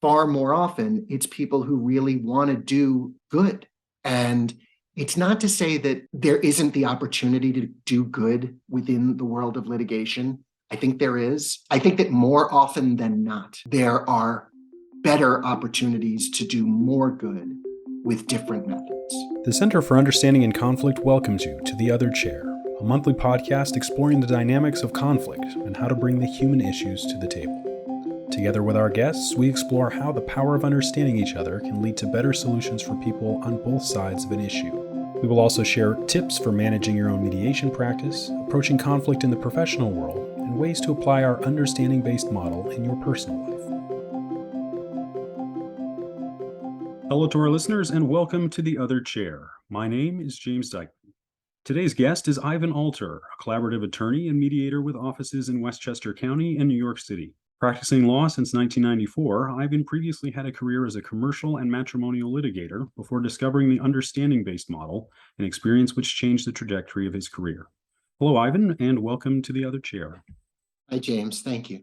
far more often, it's people who really want to do good. And it's not to say that there isn't the opportunity to do good within the world of litigation. I think there is. I think that more often than not, there are better opportunities to do more good with different methods. The Center for Understanding in Conflict welcomes you to The Other Chair, a monthly podcast exploring the dynamics of conflict and how to bring the human issues to the table. Together with our guests, we explore how the power of understanding each other can lead to better solutions for people on both sides of an issue. We will also share tips for managing your own mediation practice, approaching conflict in the professional world, and ways to apply our understanding-based model in your personal life. Hello to our listeners and welcome to The Other Chair. My name is James Dyke. Today's guest is Ivan Alter, a collaborative attorney and mediator with offices in Westchester County and New York City. Practicing law since 1994, Ivan previously had a career as a commercial and matrimonial litigator before discovering the understanding-based model, an experience which changed the trajectory of his career. Hello, Ivan, and welcome to The Other Chair. Hi, James. Thank you.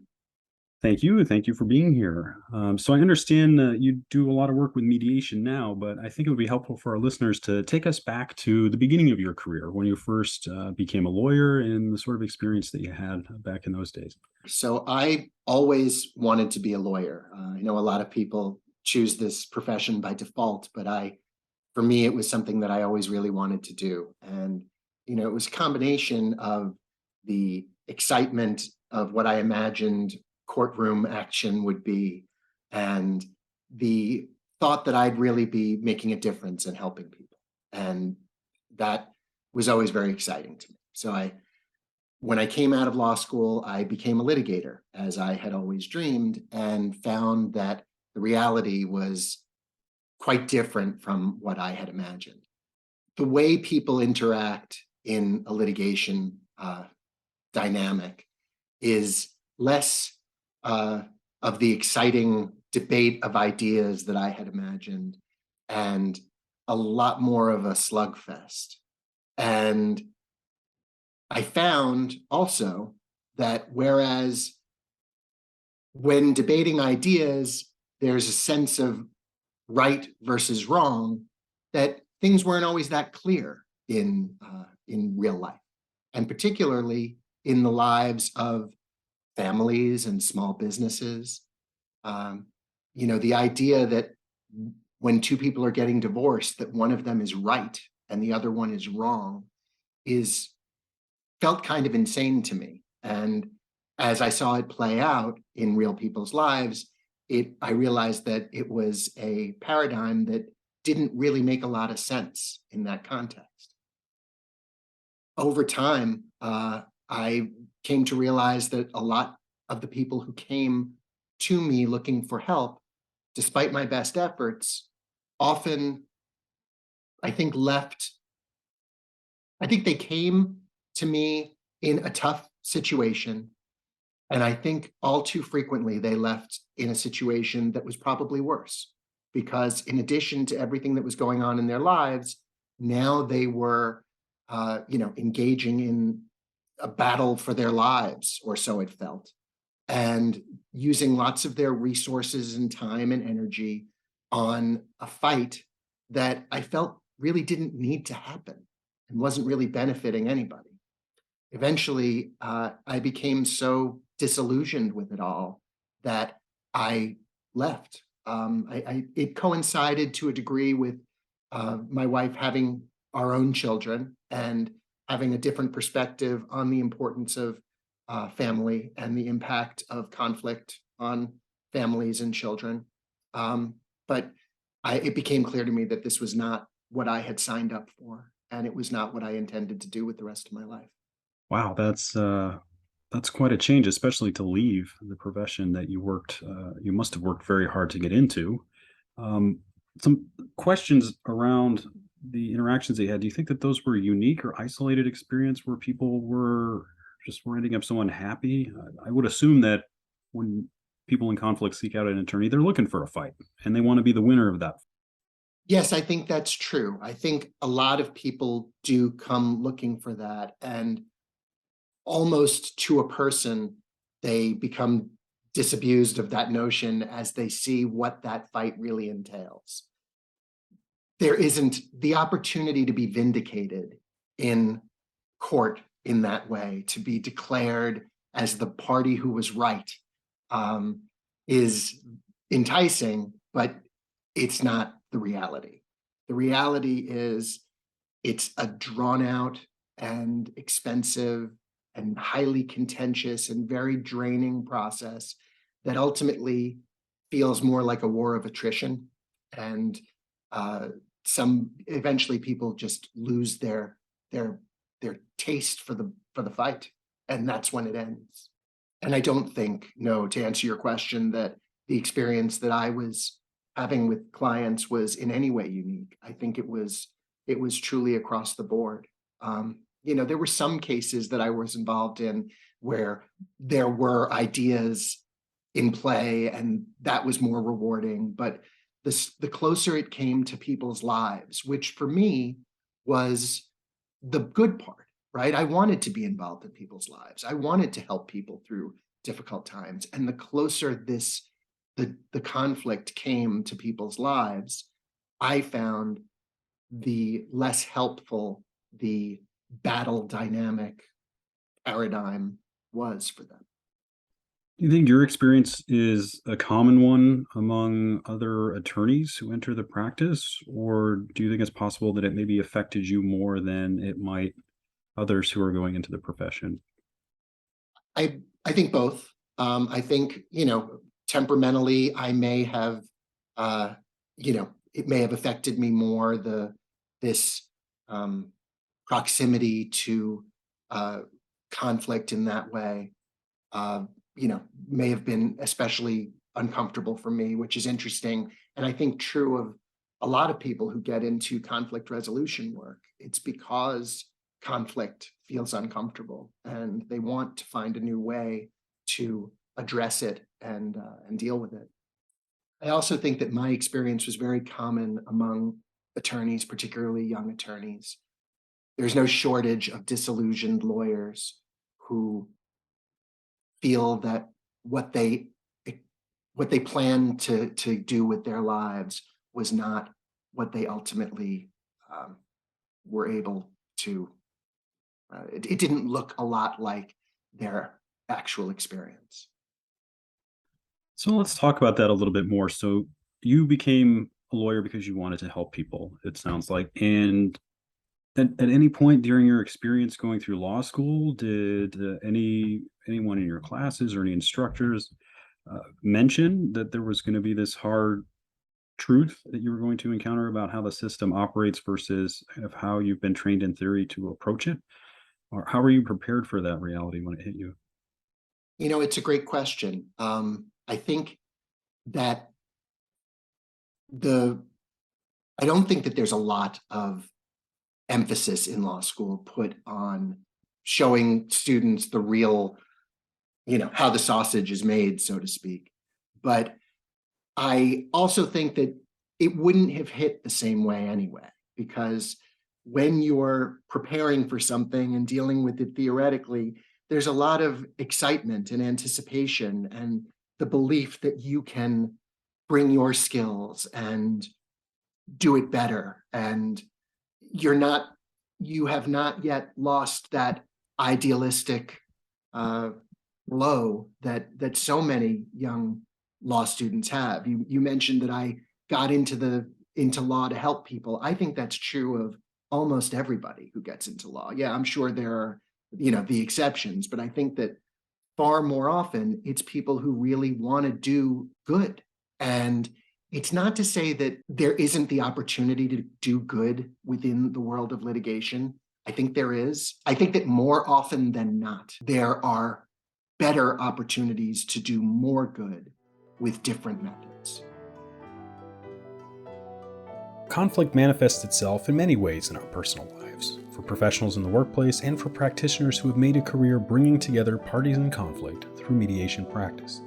Thank you. Thank you for being here. So I understand you do a lot of work with mediation now, but I think it would be helpful for our listeners to take us back to the beginning of your career, when you first became a lawyer and the sort of experience that you had back in those days. So I always wanted to be a lawyer. I know a lot of people choose this profession by default, but for me, it was something that I always really wanted to do. And, it was a combination of the excitement of what I imagined courtroom action would be, and the thought that I'd really be making a difference and helping people. And that was always very exciting to me. So when I came out of law school, I became a litigator, as I had always dreamed, and found that the reality was quite different from what I had imagined. The way people interact in a litigation dynamic is less of the exciting debate of ideas that I had imagined, and a lot more of a slugfest. And I found also that whereas when debating ideas, there's a sense of right versus wrong, that things weren't always that clear in real life, and particularly in the lives of families and small businesses. The idea that when two people are getting divorced, that one of them is right and the other one is wrong felt kind of insane to me. And as I saw it play out in real people's lives, I realized that it was a paradigm that didn't really make a lot of sense in that context. Over time, I came to realize that a lot of the people who came to me looking for help, despite my best efforts, often, I think they came to me in a tough situation. And I think all too frequently they left in a situation that was probably worse, because in addition to everything that was going on in their lives, now they were, engaging in a battle for their lives, or so it felt, and using lots of their resources and time and energy on a fight that I felt really didn't need to happen and wasn't really benefiting anybody. Eventually, I became so disillusioned with it all that I left. It coincided to a degree with my wife having our own children and having a different perspective on the importance of family and the impact of conflict on families and children. But it became clear to me that this was not what I had signed up for, and it was not what I intended to do with the rest of my life. Wow, that's quite a change, especially to leave the profession that you must have worked very hard to get into. Some questions around the interactions they had. Do you think that those were unique or isolated experience where people were ending up so unhappy? I would assume that when people in conflict seek out an attorney, they're looking for a fight and they want to be the winner of that. Yes, I think that's true. I think a lot of people do come looking for that, and almost to a person, they become disabused of that notion as they see what that fight really entails. There isn't the opportunity to be vindicated in court in that way, to be declared as the party who was right, is enticing, but it's not the reality. The reality is it's a drawn out and expensive and highly contentious and very draining process that ultimately feels more like a war of attrition. And some eventually people just lose their taste for the fight, and that's when it ends. And I don't think, no, to answer your question, that the experience that I was having with clients was in any way unique. I think it was truly across the board. There were some cases that I was involved in where there were ideas in play, and that was more rewarding. But the closer it came to people's lives, which for me was the good part, right? I wanted to be involved in people's lives. I wanted to help people through difficult times. And the closer the conflict came to people's lives, I found the less helpful the battle dynamic paradigm was for them. Do you think your experience is a common one among other attorneys who enter the practice, or do you think it's possible that it maybe affected you more than it might others who are going into the profession? I think both. I think, temperamentally, I may have, it may have affected me more, this proximity to conflict in that way, may have been especially uncomfortable for me, which is interesting. And I think true of a lot of people who get into conflict resolution work. It's because conflict feels uncomfortable and they want to find a new way to address it and deal with it. I also think that my experience was very common among attorneys, particularly young attorneys. There's no shortage of disillusioned lawyers who feel that what they plan to do with their lives was not what they ultimately were able to. It didn't look a lot like their actual experience. So let's talk about that a little bit more. So you became a lawyer because you wanted to help people, it sounds like. And at any point during your experience going through law school, did anyone in your classes or any instructors mention that there was going to be this hard truth that you were going to encounter about how the system operates versus kind of how you've been trained in theory to approach it? Or how were you prepared for that reality when it hit you? It's a great question. I think that I don't think that there's a lot of emphasis in law school put on showing students the real, how the sausage is made, so to speak. But I also think that it wouldn't have hit the same way anyway, because when you're preparing for something and dealing with it theoretically, there's a lot of excitement and anticipation and the belief that you can bring your skills and do it better. And you have not yet lost that idealistic glow that so many young law students have. You mentioned that I got into law to help people. I think that's true of almost everybody who gets into law. Yeah, I'm sure there are, the exceptions, but I think that far more often it's people who really want to do good. And it's not to say that there isn't the opportunity to do good within the world of litigation. I think there is. I think that more often than not, there are better opportunities to do more good with different methods. Conflict manifests itself in many ways in our personal lives, for professionals in the workplace and for practitioners who have made a career bringing together parties in conflict through mediation practice.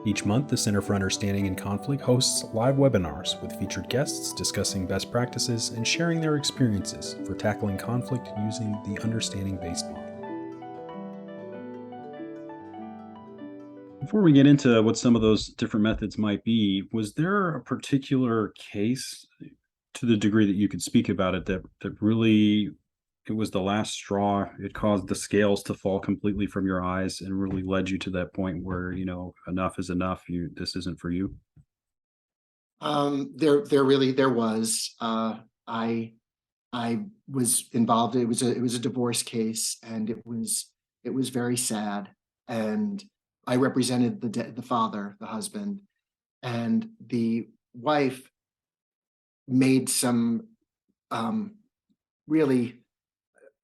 Each month, the Center for Understanding in Conflict hosts live webinars with featured guests discussing best practices and sharing their experiences for tackling conflict using the understanding-based model. Before we get into what some of those different methods might be, was there a particular case, to the degree that you could speak about it, that really it was the last straw? It caused the scales to fall completely from your eyes and really led you to that point where, enough is enough. This isn't for you. There was. I was involved. It was a divorce case, and it was very sad. And I represented the father, the husband, and the wife made some um, really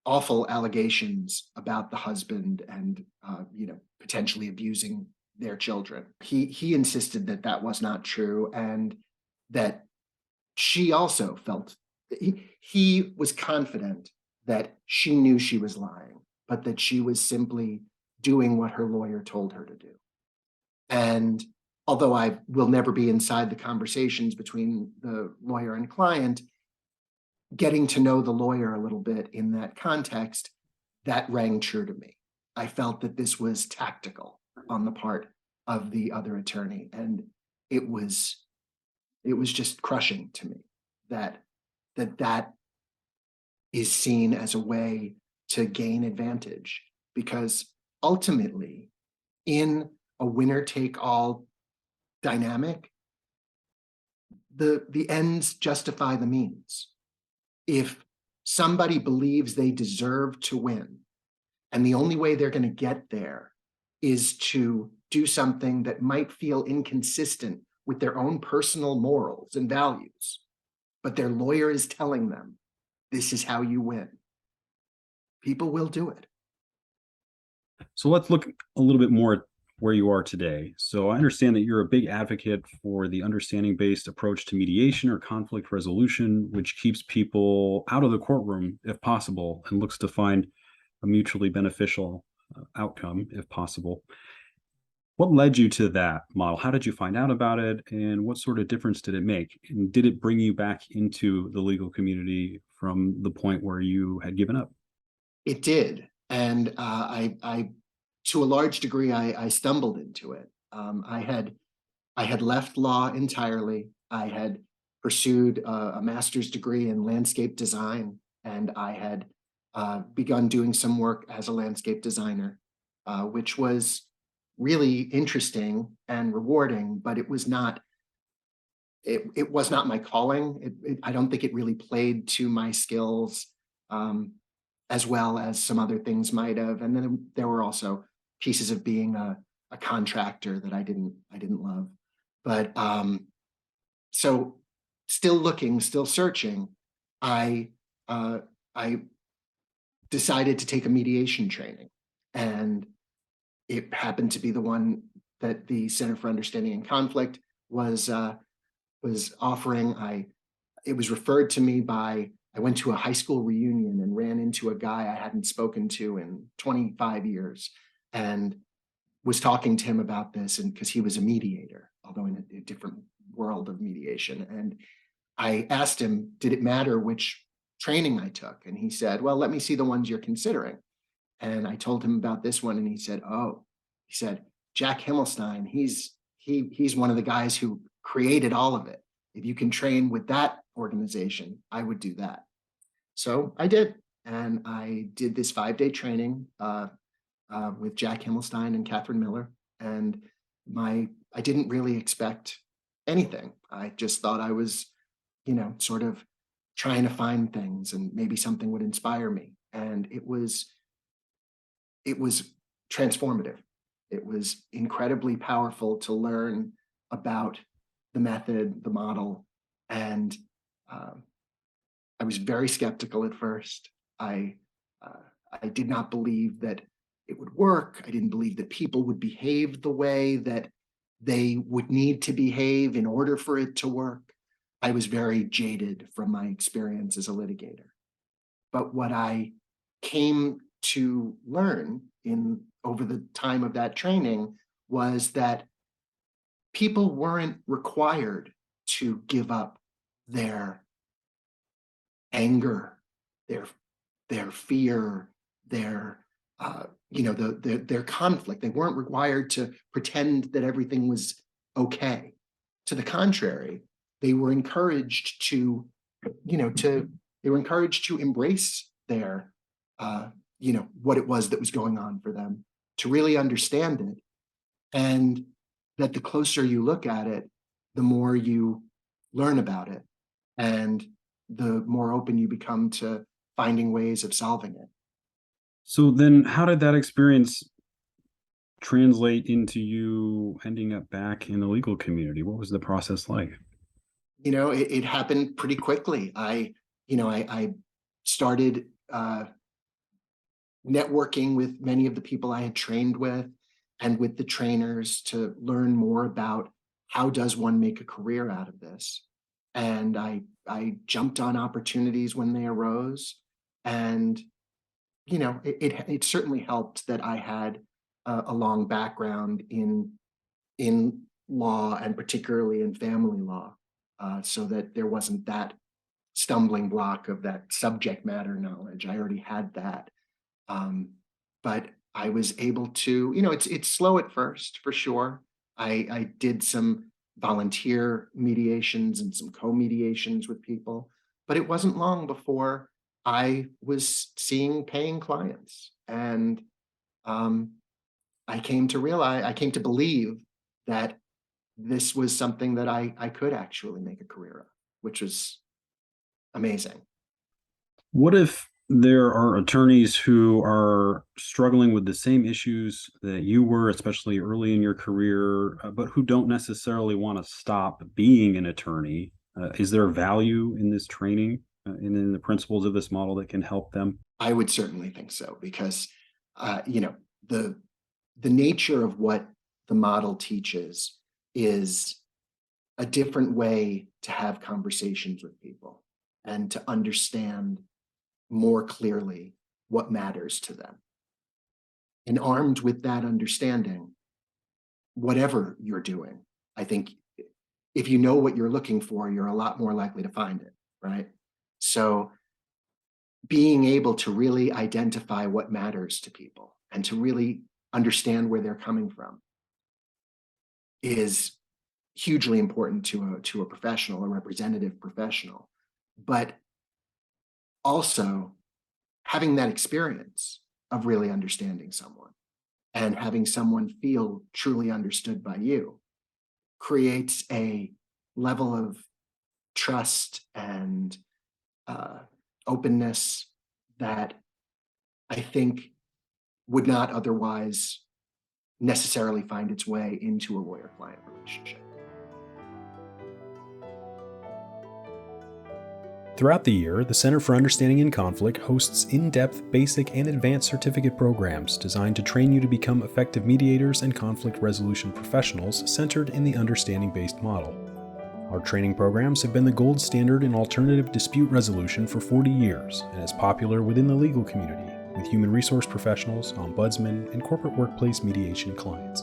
awful allegations about the husband, and potentially abusing their children. He insisted that that was not true, and that she also felt he was confident that she knew she was lying, but that she was simply doing what her lawyer told her to do. And although I will never be inside the conversations between the lawyer and client, getting to know the lawyer a little bit in that context, that rang true to me. I felt that this was tactical on the part of the other attorney, and it was just crushing to me that that is seen as a way to gain advantage, because ultimately, in a winner take all dynamic, the ends justify the means. If somebody believes they deserve to win, and the only way they're going to get there is to do something that might feel inconsistent with their own personal morals and values, but their lawyer is telling them, this is how you win, people will do it. So let's look a little bit more at where you are today. So I understand that you're a big advocate for the understanding-based approach to mediation or conflict resolution, which keeps people out of the courtroom if possible and looks to find a mutually beneficial outcome if possible. What led you to that model? How did you find out about it, and what sort of difference did it make? And did it bring you back into the legal community from the point where you had given up? It did. And to a large degree, I stumbled into it. I had left law entirely. I had pursued a master's degree in landscape design, and I had begun doing some work as a landscape designer, which was really interesting and rewarding, but it was not my calling. I don't think it really played to my skills as well as some other things might have. And then there were also pieces of being a contractor that I didn't love. But so still looking, still searching, I I decided to take a mediation training, and it happened to be the one that the Center for Understanding and Conflict was offering. It was referred to me by, I went to a high school reunion and ran into a guy I hadn't spoken to in 25 years, and was talking to him about this, and because he was a mediator, although in a different world of mediation. And I asked him, did it matter which training I took? And he said, well, let me see the ones you're considering. And I told him about this one, and he said, oh, he said, Jack Himmelstein, he's one of the guys who created all of it. If you can train with that organization, I would do that. So I did. And I did this 5-day training with Jack Himmelstein and Catherine Miller. And I didn't really expect anything. I just thought I was, sort of trying to find things, and maybe something would inspire me. And it was transformative. It was incredibly powerful to learn about the method, the model. And I was very skeptical at first. I did not believe that it would work. I didn't believe that people would behave the way that they would need to behave in order for it to work. I was very jaded from my experience as a litigator. But what I came to learn over the time of that training was that people weren't required to give up their anger, their fear, their their conflict. They weren't required to pretend that everything was okay. To the contrary, they were encouraged to, they were encouraged to embrace their, what it was that was going on for them, to really understand it. And that the closer you look at it, the more you learn about it, and the more open you become to finding ways of solving it. So then how did that experience translate into you ending up back in the legal community? What was the process like? It happened pretty quickly. I started networking with many of the people I had trained with and with the trainers to learn more about how does one make a career out of this. And I jumped on opportunities when they arose. And, it certainly helped that I had a long background in law, and particularly in family law, so that there wasn't that stumbling block of that subject matter knowledge. I already had that. But I was able to, it's slow at first for sure. I did some volunteer mediations and some co-mediations with people, but it wasn't long before I was seeing paying clients. And um, I came to believe that this was something that I could actually make a career of, which was amazing. What if there are attorneys who are struggling with the same issues that you were, especially early in your career, but who don't necessarily want to stop being an attorney? Is there value in this training and in the principles of this model that can help them? I would certainly think so, because the nature of what the model teaches is a different way to have conversations with people and to understand more clearly what matters to them. And armed with that understanding, whatever you're doing, I think if you know what you're looking for, you're a lot more likely to find it, right? So being able to really identify what matters to people and to really understand where they're coming from is hugely important to a professional, a representative professional. But also having that experience of really understanding someone and having someone feel truly understood by you creates a level of trust and openness that I think would not otherwise necessarily find its way into a lawyer-client relationship. Throughout the year, the Center for Understanding in Conflict hosts in-depth basic and advanced certificate programs designed to train you to become effective mediators and conflict resolution professionals centered in the understanding-based model. Our training programs have been the gold standard in alternative dispute resolution for 40 years and is popular within the legal community with human resource professionals, ombudsmen, and corporate workplace mediation clients.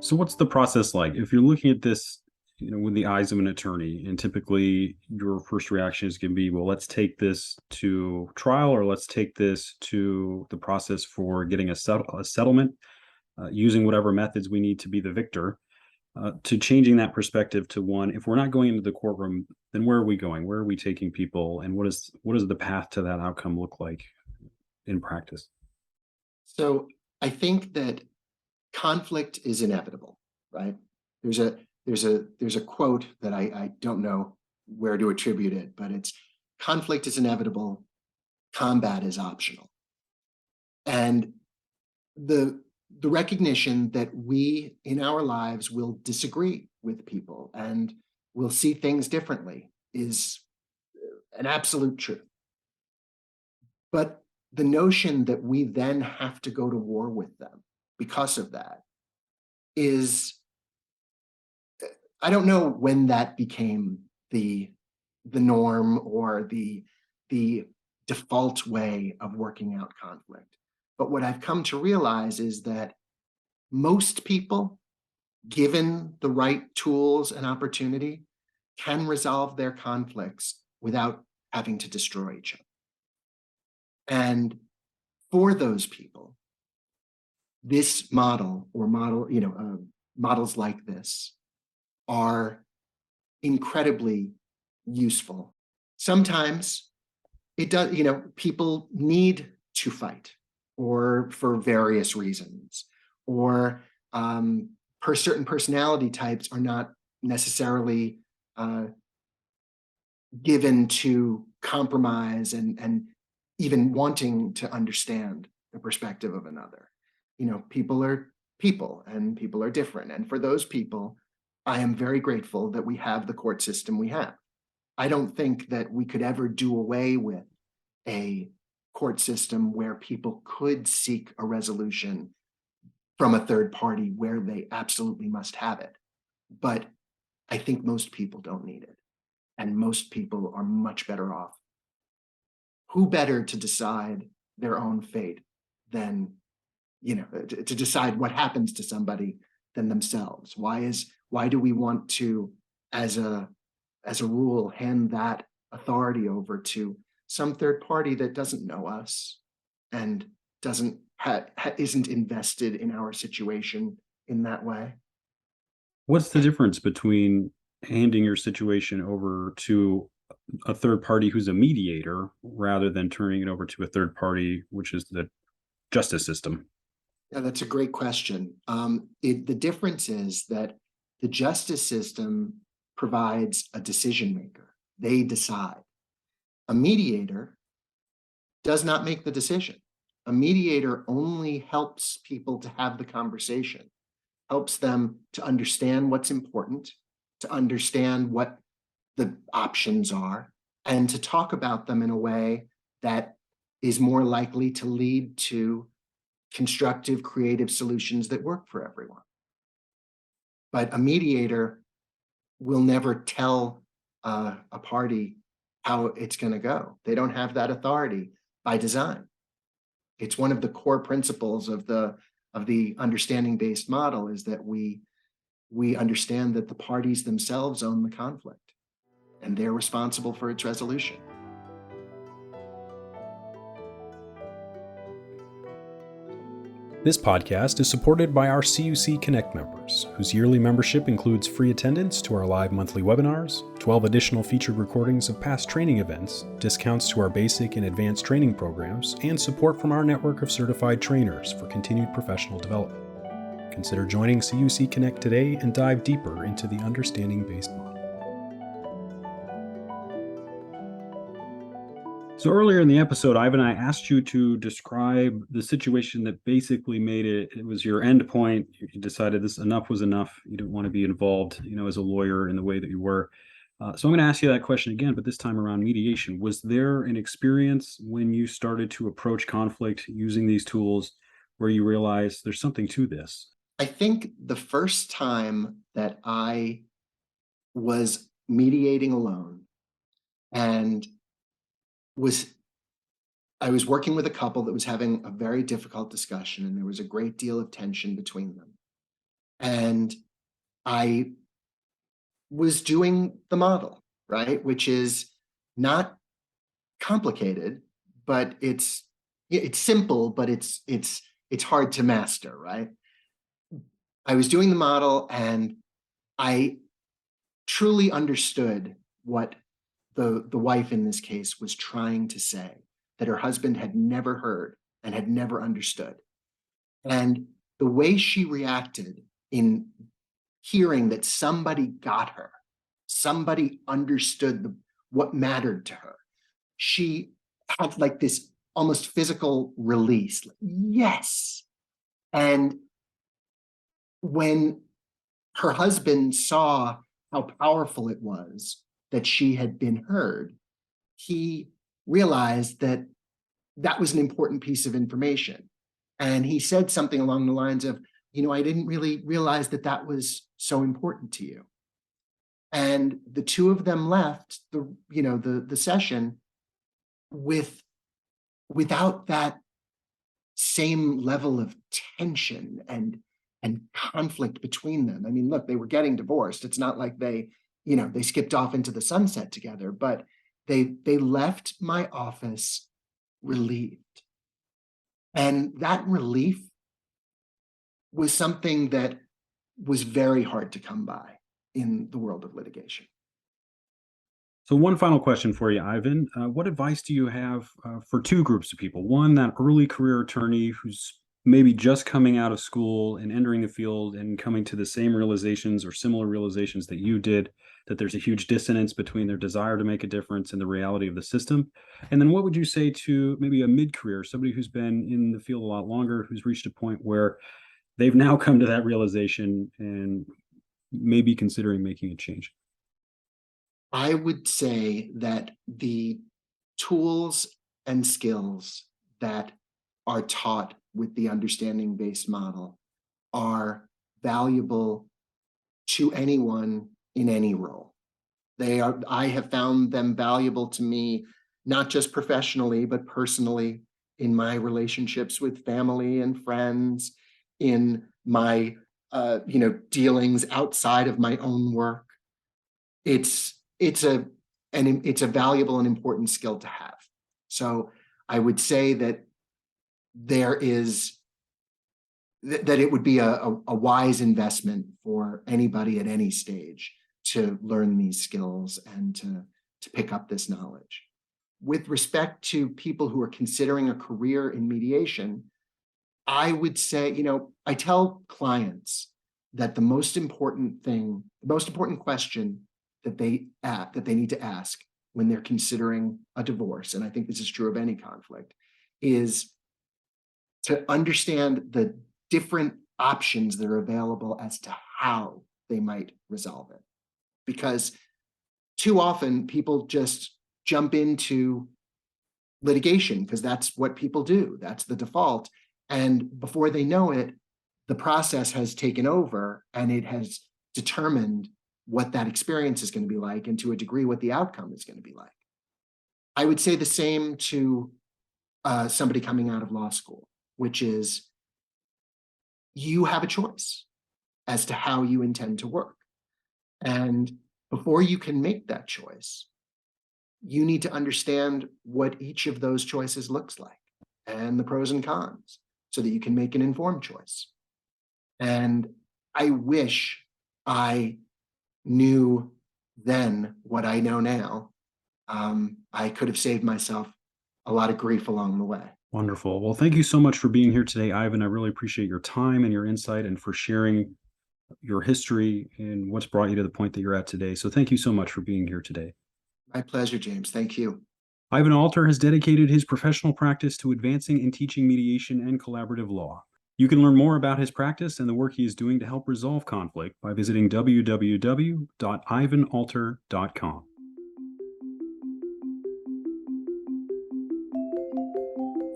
So what's the process like? If you're looking at this, with the eyes of an attorney, and typically your first reaction is going to be, well, let's take this to trial, or let's take this to the process for getting a settlement, using whatever methods we need to be the victor, to changing that perspective to one, if we're not going into the courtroom, then where are we going? Where are we taking people? And what does the path to that outcome look like in practice? So I think that conflict is inevitable, right? There's a quote that I don't know where to attribute it, but it's conflict is inevitable, combat is optional. And the recognition that we in our lives will disagree with people and will see things differently is an absolute truth. But the notion that we then have to go to war with them because of that is, I don't know when that became the norm or the default way of working out conflict. But what I've come to realize is that most people, given the right tools and opportunity, can resolve their conflicts without having to destroy each other. And for those people, this models like this are incredibly useful. Sometimes it does, people need to fight, or for various reasons, or certain personality types are not necessarily given to compromise and even wanting to understand the perspective of another. People are people, and people are different. And for those people, I am very grateful that we have the court system we have. I don't think that we could ever do away with a court system where people could seek a resolution from a third party where they absolutely must have it. But I think most people don't need it. And most people are much better off. Who better to decide their own fate than, to decide what happens to somebody than themselves? Why do we want to, as a rule, hand that authority over to some third party that doesn't know us and isn't invested in our situation in that way? What's the difference between handing your situation over to a third party who's a mediator rather than turning it over to a third party, which is the justice system? Yeah, that's a great question. The difference is that the justice system provides a decision maker. They decide. A mediator does not make the decision. A mediator only helps people to have the conversation, helps them to understand what's important, to understand what the options are, and to talk about them in a way that is more likely to lead to constructive, creative solutions that work for everyone. But a mediator will never tell a party how it's going to go. They don't have that authority by design. It's one of the core principles of the understanding-based model, is that we understand that the parties themselves own the conflict and they're responsible for its resolution. This podcast is supported by our CUC Connect members, whose yearly membership includes free attendance to our live monthly webinars, 12 additional featured recordings of past training events, discounts to our basic and advanced training programs, and support from our network of certified trainers for continued professional development. Consider joining CUC Connect today and dive deeper into the understanding-based model. So earlier in the episode, Ivan, I asked you to describe the situation that basically made it was your end point. You decided enough was enough. You didn't want to be involved, as a lawyer in the way that you were. So I'm going to ask you that question again, but this time around mediation. Was there an experience when you started to approach conflict using these tools where you realized there's something to this? I think the first time that I was mediating alone and I was working with a couple that was having a very difficult discussion, and there was a great deal of tension between them. And I was doing the model, right? Which is not complicated, but it's simple, but it's hard to master, right? I was doing the model, and I truly understood what the wife in this case was trying to say, that her husband had never heard and had never understood. And the way she reacted in hearing that somebody got her, somebody understood what mattered to her, she had like this almost physical release. Like, yes. And when her husband saw how powerful it was that she had been heard, he realized that that was an important piece of information. And he said something along the lines of, I didn't really realize that that was so important to you. And the two of them left the session without that same level of tension and conflict between them. I mean, look, they were getting divorced. It's not like they skipped off into the sunset together, but they left my office relieved. And that relief was something that was very hard to come by in the world of litigation. So, one final question for you, Ivan. What advice do you have for two groups of people? One, that early career attorney who's maybe just coming out of school and entering the field and coming to the same realizations or similar realizations that you did, that there's a huge dissonance between their desire to make a difference and the reality of the system. And then what would you say to maybe a mid-career, somebody who's been in the field a lot longer, who's reached a point where they've now come to that realization and maybe considering making a change? I would say that the tools and skills that are taught with the understanding-based model are valuable to anyone in any role. I have found them valuable to me, not just professionally, but personally, in my relationships with family and friends, in my dealings outside of my own work. It's a valuable and important skill to have. So I would say that it would be a wise investment for anybody at any stage to learn these skills and to pick up this knowledge. With respect to people who are considering a career in mediation, I would say, I tell clients that the most important question that they need to ask when they're considering a divorce, and I think this is true of any conflict, is to understand the different options that are available as to how they might resolve it. Because too often people just jump into litigation because that's what people do. That's the default. And before they know it, the process has taken over and it has determined what that experience is going to be like, and to a degree, what the outcome is going to be like. I would say the same to somebody coming out of law school, which is you have a choice as to how you intend to work. And before you can make that choice, you need to understand what each of those choices looks like and the pros and cons so that you can make an informed choice. And I wish I knew then what I know now. I could have saved myself a lot of grief along the way. Wonderful. Well, thank you so much for being here today, Ivan. I really appreciate your time and your insight and for sharing your history and what's brought you to the point that you're at today. So thank you so much for being here today. My pleasure, James. Thank you. Ivan Alter has dedicated his professional practice to advancing and teaching mediation and collaborative law. You can learn more about his practice and the work he is doing to help resolve conflict by visiting www.ivanalter.com.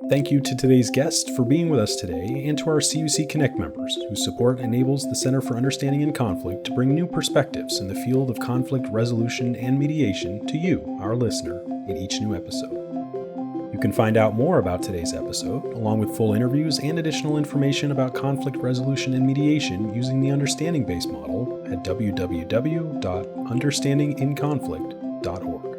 Thank you to today's guest for being with us today, and to our CUC Connect members whose support enables the Center for Understanding in Conflict to bring new perspectives in the field of conflict resolution and mediation to you, our listener, in each new episode. You can find out more about today's episode, along with full interviews and additional information about conflict resolution and mediation using the understanding-based model at www.understandinginconflict.org.